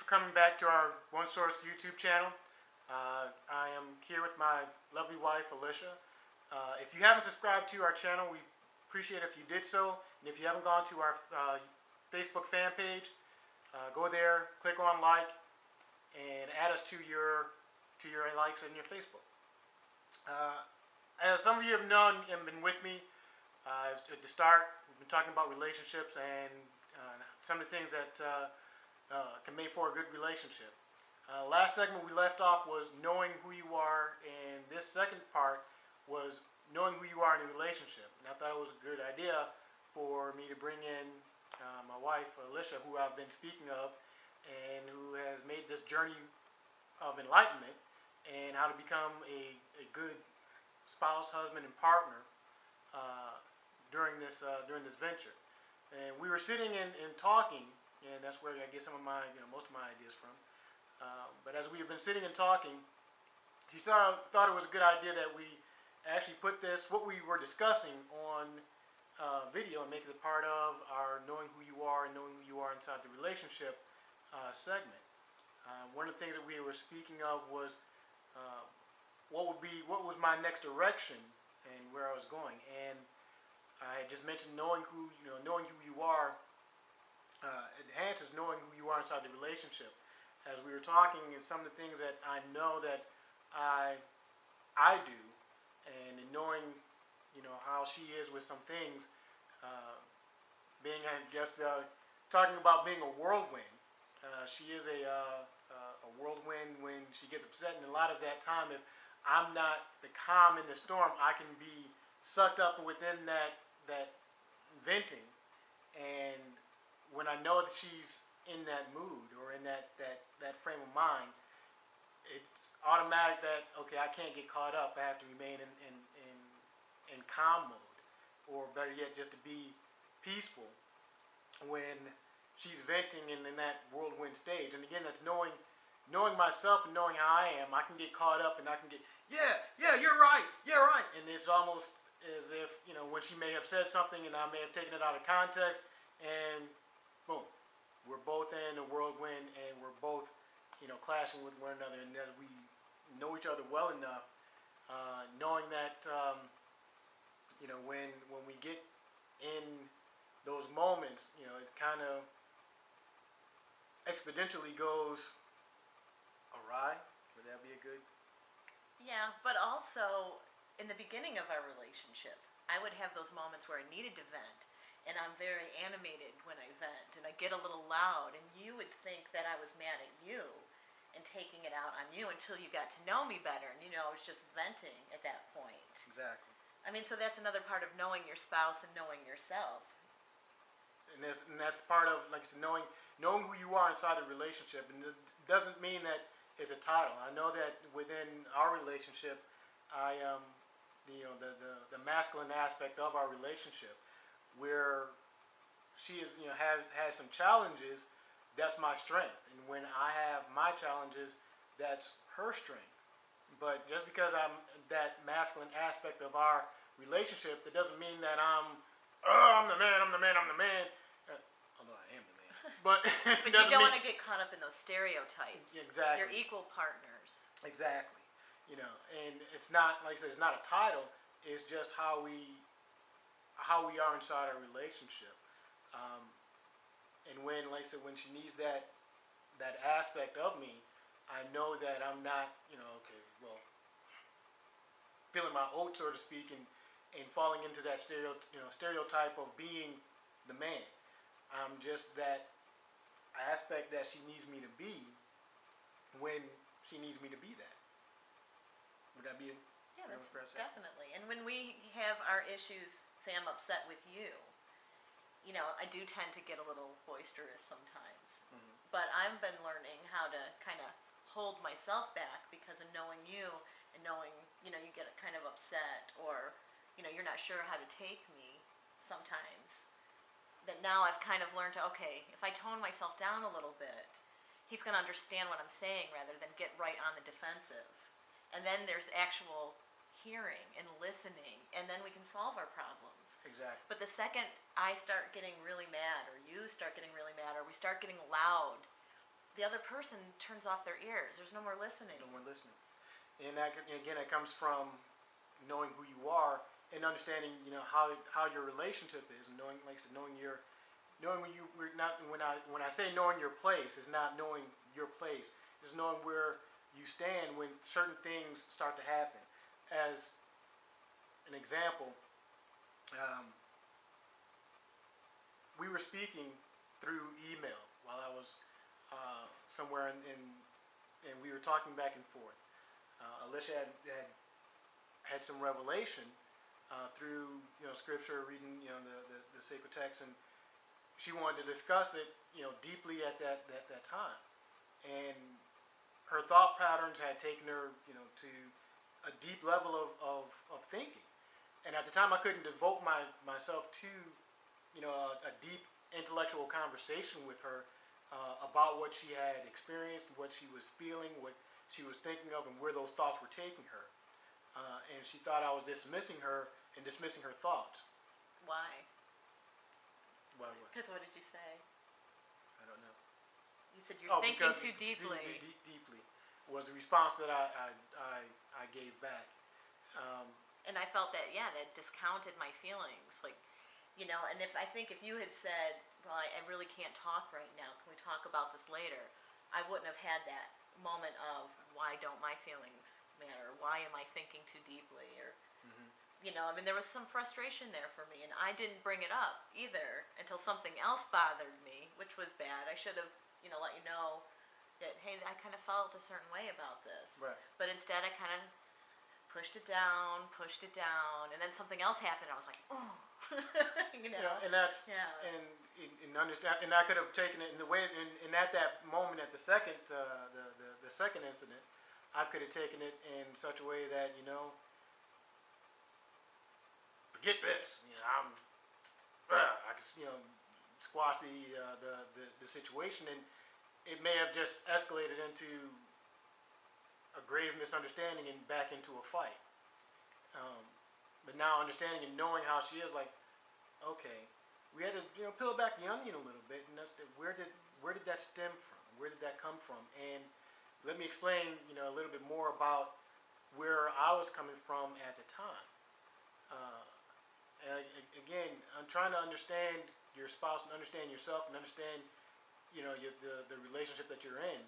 for coming back to our One Source YouTube channel. I am here with my lovely wife, Alicia. If you haven't subscribed to our channel, we appreciate it if you did so. And if you haven't gone to our Facebook fan page, go there, click on like, and add us to your likes and your Facebook. As some of you have known and been with me at the start, we've been talking about relationships and some of the things that can make for a good relationship. Last segment we left off was knowing who you are, and this second part was knowing who you are in a relationship. And I thought it was a good idea for me to bring in my wife, Alicia, who I've been speaking of, and who has made this journey of enlightenment and how to become a good spouse, husband, and partner during this venture. And we were sitting and talking, and that's where I get some of my, most of my ideas from. But as we have been sitting and talking, she thought it was a good idea that we actually put this, what we were discussing, on video and make it a part of our knowing who you are and knowing who you are inside the relationship segment. One of the things that we were speaking of was what was my next direction and where I was going. And I had just mentioned knowing who you are enhances knowing who you are inside the relationship. As we were talking, and some of the things that I know that I do, and in knowing how she is with some things, being, I guess, talking about being a whirlwind. She is a whirlwind when she gets upset, and a lot of that time, if I'm not the calm in the storm, I can be sucked up within that venting. And when I know that she's in that mood or in that frame of mind, it's automatic that, okay, I can't get caught up. I have to remain in calm mode, or better yet, just to be peaceful when she's venting in that whirlwind stage. And again, that's knowing myself and knowing how I am. I can get caught up and I can get, yeah, you're right, and it's almost as if, when she may have said something and I may have taken it out of context, and boom, we're both in a whirlwind and we're both, clashing with one another. And as we know each other well enough, knowing that, when we get in those moments, it kind of exponentially goes awry. Would that be a good? Yeah, but also in the beginning of our relationship, I would have those moments where I needed to vent, and I'm very animated when I vent, and I get a little loud, and you would think that I was mad at you and taking it out on you until you got to know me better, and I was just venting at that point. Exactly. I mean, so that's another part of knowing your spouse and knowing yourself. And that's part of, like I said, knowing who you are inside a relationship. And it doesn't mean that it's a title. I know that within our relationship, I am the masculine aspect of our relationship, where she is has some challenges. That's my strength, and when I have my challenges, that's her strength. But just because I'm that masculine aspect of our relationship, that doesn't mean that I'm the man. Although I am the man, but but you don't want to get caught up in those stereotypes. Exactly. You're equal partners. Exactly. And it's not, like I said, it's not a title. It's just how we are inside our relationship. And when, like I said, when she needs that aspect of me, I know that I'm not, feeling my oats, so to speak, and falling into that stereotype of being the man. I'm just that aspect that she needs me to be when she needs me to be that. Would that be it? Yeah, that's definitely. And when we have our issues, say I'm upset with you, I do tend to get a little boisterous sometimes. Mm-hmm. But I've been learning how to kind of hold myself back because of knowing you and knowing, you get kind of upset, or, you're not sure how to take me sometimes. That now I've kind of learned to, okay, if I tone myself down a little bit, he's going to understand what I'm saying rather than get right on the defensive. And then there's actual hearing and listening, and then we can solve our problems. Exactly. But the second I start getting really mad, or you start getting really mad, or we start getting loud, the other person turns off their ears. There's no more listening. No more listening. And that, again, that comes from knowing who you are and understanding, how your relationship is, and knowing, like I said, knowing when I say knowing your place, it's not knowing your place. It's knowing where you stand when certain things start to happen. As an example, we were speaking through email while I was somewhere and we were talking back and forth. Alicia had some revelation through scripture, reading the sacred text, and she wanted to discuss it deeply at that time. And her thought patterns had taken her to a deep level of thinking. And at the time, I couldn't devote myself to a deep intellectual conversation with her about what she had experienced, what she was feeling, what she was thinking of, and where those thoughts were taking her. And she thought I was dismissing her and dismissing her thoughts. Why? Why? Because what did you say? I don't know. You said you're thinking too deeply. Deeply was the response that I gave back. And I felt that, that discounted my feelings. Like, and I think if you had said, well, I really can't talk right now, can we talk about this later? I wouldn't have had that moment of, why don't my feelings matter? Why am I thinking too deeply? Or, there was some frustration there for me, and I didn't bring it up either until something else bothered me, which was bad. I should have, let you know that, hey, I kind of felt a certain way about this. Right. But instead I kind of pushed it down, and then something else happened. I was like, oh, and that's and understand. And I could have taken it in the way, and at that moment, at the second, the second incident, I could have taken it in such a way that forget this. I could squash the situation, and it may have just escalated into a grave misunderstanding and back into a fight. But now understanding and knowing how she is, like, okay, we had to peel back the onion a little bit, and that's where did that stem from? Where did that come from? And let me explain a little bit more about where I was coming from at the time. And again, I'm trying to understand your spouse and understand yourself and understand the relationship that you're in.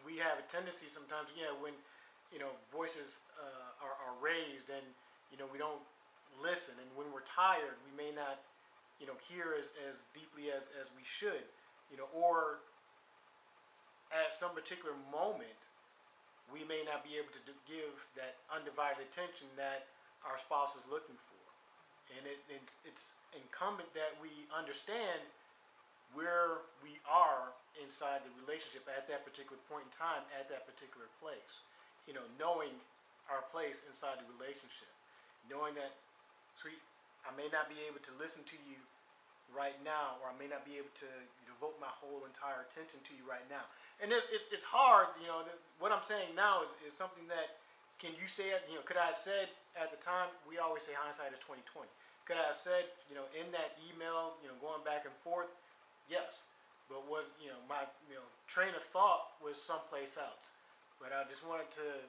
We have a tendency sometimes, when voices are raised and we don't listen, and when we're tired, we may not hear as deeply as we should, or at some particular moment we may not be able to give that undivided attention that our spouse is looking for. And it's incumbent that we understand where we are inside the relationship at that particular point in time, at that particular place. Knowing our place inside the relationship. Knowing that, sweet, I may not be able to listen to you right now, or I may not be able to devote my whole entire attention to you right now. And it's hard, what I'm saying now is something that, can you say it, could I have said at the time, we always say hindsight is 20/20. Could I have said, in that email, going back and forth? Yes. But was, my, train of thought was someplace else. But I just wanted to,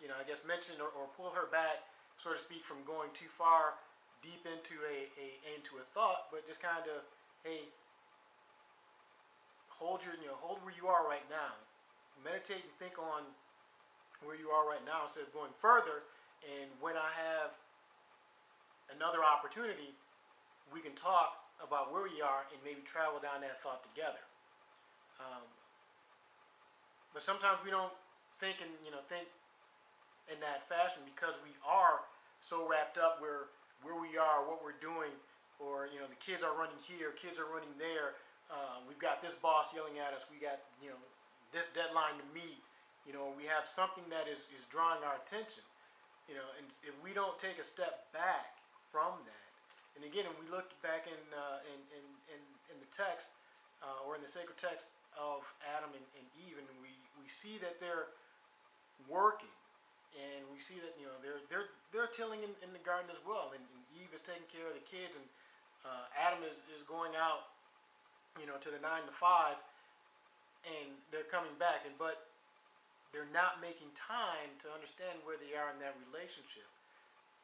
I guess mention or pull her back, so to speak, from going too far deep into a thought, but just kind of, hey, hold where you are right now. Meditate and think on where you are right now instead of going further. And when I have another opportunity, we can talk about where we are and maybe travel down that thought together. But sometimes we don't think in that fashion, because we are so wrapped up where we are, what we're doing, or the kids are running here, kids are running there. We've got this boss yelling at us. We got this deadline to meet. We have something that is drawing our attention. And if we don't take a step back from that, and again, when we look back in the text or in the sacred text of Adam and Eve, and we see that they're working, and we see that they're tilling in the garden as well, and Eve is taking care of the kids, and Adam is going out to the 9 to 5, coming back, but they're not making time to understand where they are in that relationship.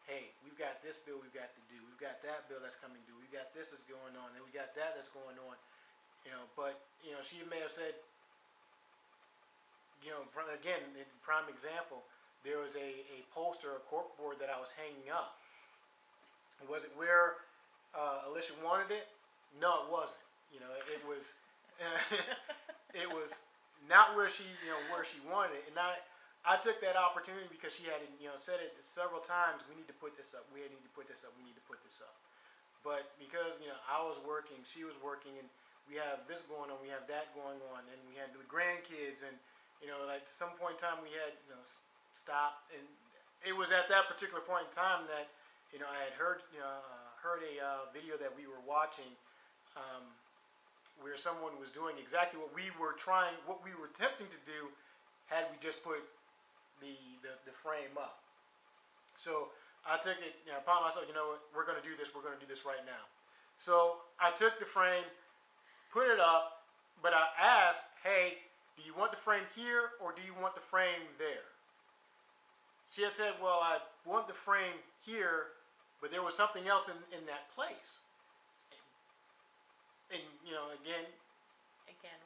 Hey, we've got this bill we've got to do. We've got that bill that's coming due. We've got this that's going on, and we got that that's going on. But she may have said, again, prime example. There was a poster, a corkboard that I was hanging up. Was it where Alicia wanted it? No, it wasn't. It was it was not where she wanted it. And I took that opportunity because she had said it several times. We need to put this up. We need to put this up. We need to put this up. But because I was working, she was working, and we have this going on, we have that going on, and we had the grandkids, and like at some point in time we had stopped, and it was at that particular point in time that I had heard a video that we were watching where someone was doing exactly what we were attempting to do had we just put the frame up. So I took it, upon myself, what, we're going to do this right now. So I took the frame, put it up, but I asked, hey, do you want the frame here or do you want the frame there? She had said, well, I want the frame here, but there was something else in that place. And again,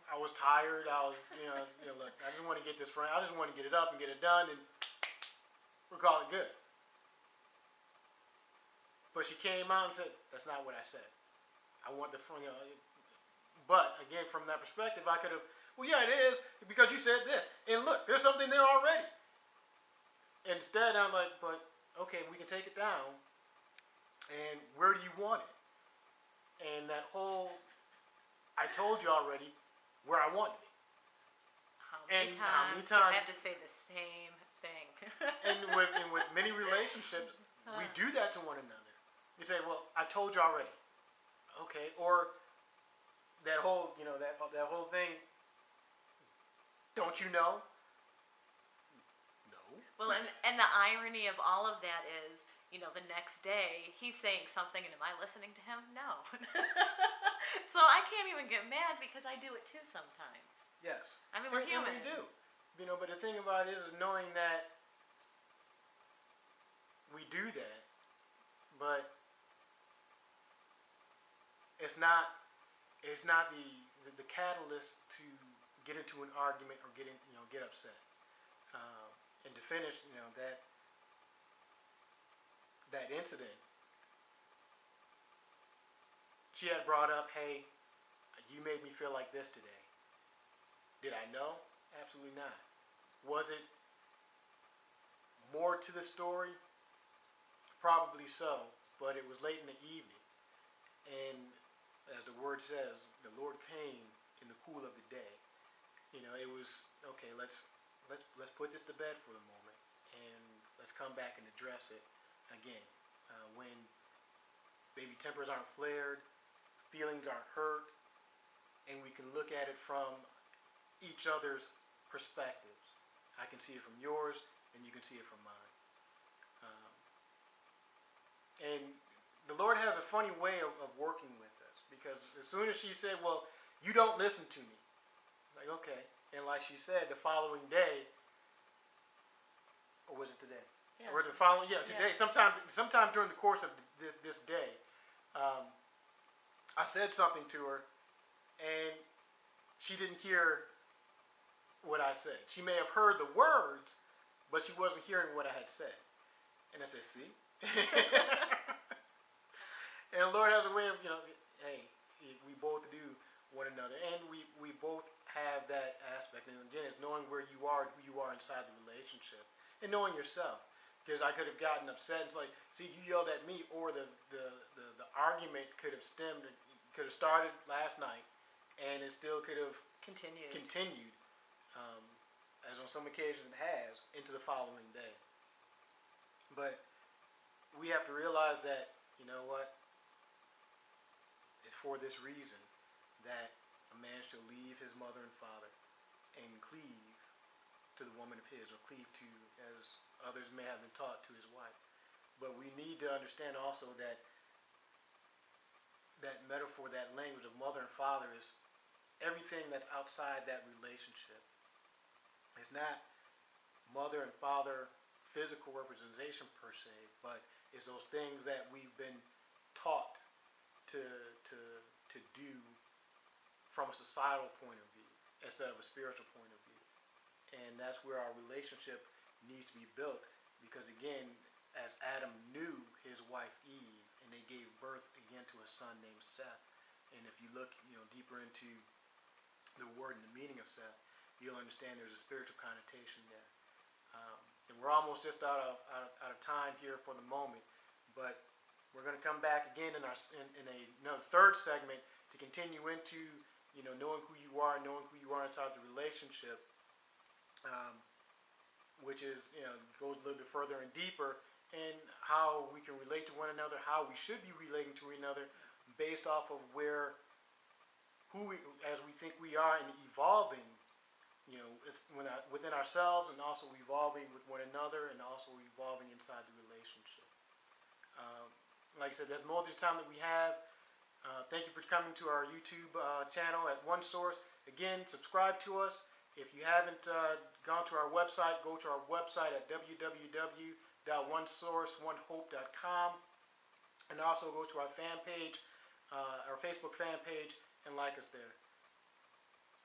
I was tired. I was, look, I just want to get this frame. I just want to get it up and get it done, and we'll call it good. But she came out and said, that's not what I said. I want the frame, But again, from that perspective, I could have, well, yeah, it is because you said this, and look, there's something there already. Instead, I'm like, but okay, we can take it down. And where do you want it? And that whole, I told you already where I wanted it. How many times do I have to say the same thing? and with many relationships, we do that to one another. You say, well, I told you already. Okay, or that whole, that whole thing, don't you know? No. Well, and the irony of all of that is, the next day, he's saying something, and am I listening to him? No. So I can't even get mad because I do it too sometimes. Yes. I mean, we're human. We do. But the thing about it is knowing that we do that, but it's not the catalyst to get into an argument or get upset. And to finish, that incident, she had brought up, hey, you made me feel like this today. Did I know? Absolutely not. Was it more to the story? Probably so, but it was late in the evening. And as the word says, the Lord came in the cool of the day. It was, okay, let's put this to bed for a moment, and let's come back and address it again. When maybe tempers aren't flared, feelings aren't hurt, and we can look at it from each other's perspectives. I can see it from yours, and you can see it from mine. And the Lord has a funny way of working with us, because as soon as she said, well, you don't listen to me, like, okay. And like she said, the following day, or was it today? Yeah. Or the following, today, sometime during the course of this day, I said something to her, and she didn't hear what I said. She may have heard the words, but she wasn't hearing what I had said. And I said, see? And the Lord has a way of, hey, we both do one another, and we both have that aspect. And again, it's knowing where you are, who you are inside the relationship, and knowing yourself. Because I could have gotten upset and it's like, see, you yelled at me, or the argument could have started last night, and it still could have continued, as on some occasions it has, into the following day. But we have to realize that, you know what, it's for this reason that a man shall leave his mother and father and cleave to the woman of his, or cleave to, as others may have been taught, to his wife. But we need to understand also that that metaphor, that language of mother and father is everything that's outside that relationship. It's not mother and father physical representation per se, but it's those things that we've been taught to do from a societal point of view instead of a spiritual point of view. And that's where our relationship needs to be built, because again, as Adam knew his wife Eve, and they gave birth again to a son named Seth. And if you look, deeper into the word and the meaning of Seth, you'll understand there's a spiritual connotation there. And we're almost just out of time here for the moment, but we're going to come back again in another third segment to continue into knowing who you are inside the relationship, which is goes a little bit further and deeper, and how we can relate to one another, how we should be relating to one another, based off of as we think we are, and evolving, within ourselves, and also evolving with one another, and also evolving inside the relationship. Like I said, that's more the time that we have. Thank you for coming to our YouTube channel at One Source. Again, subscribe to us. If you haven't gone to our website, go to our website at www.onesourceonehope.com, and also go to our fan page, our Facebook fan page, and like us there.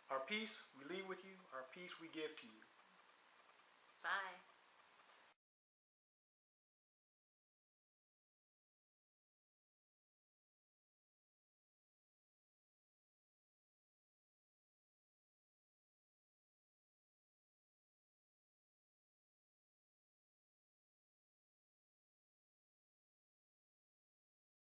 Our peace we leave with you, our peace we give to you.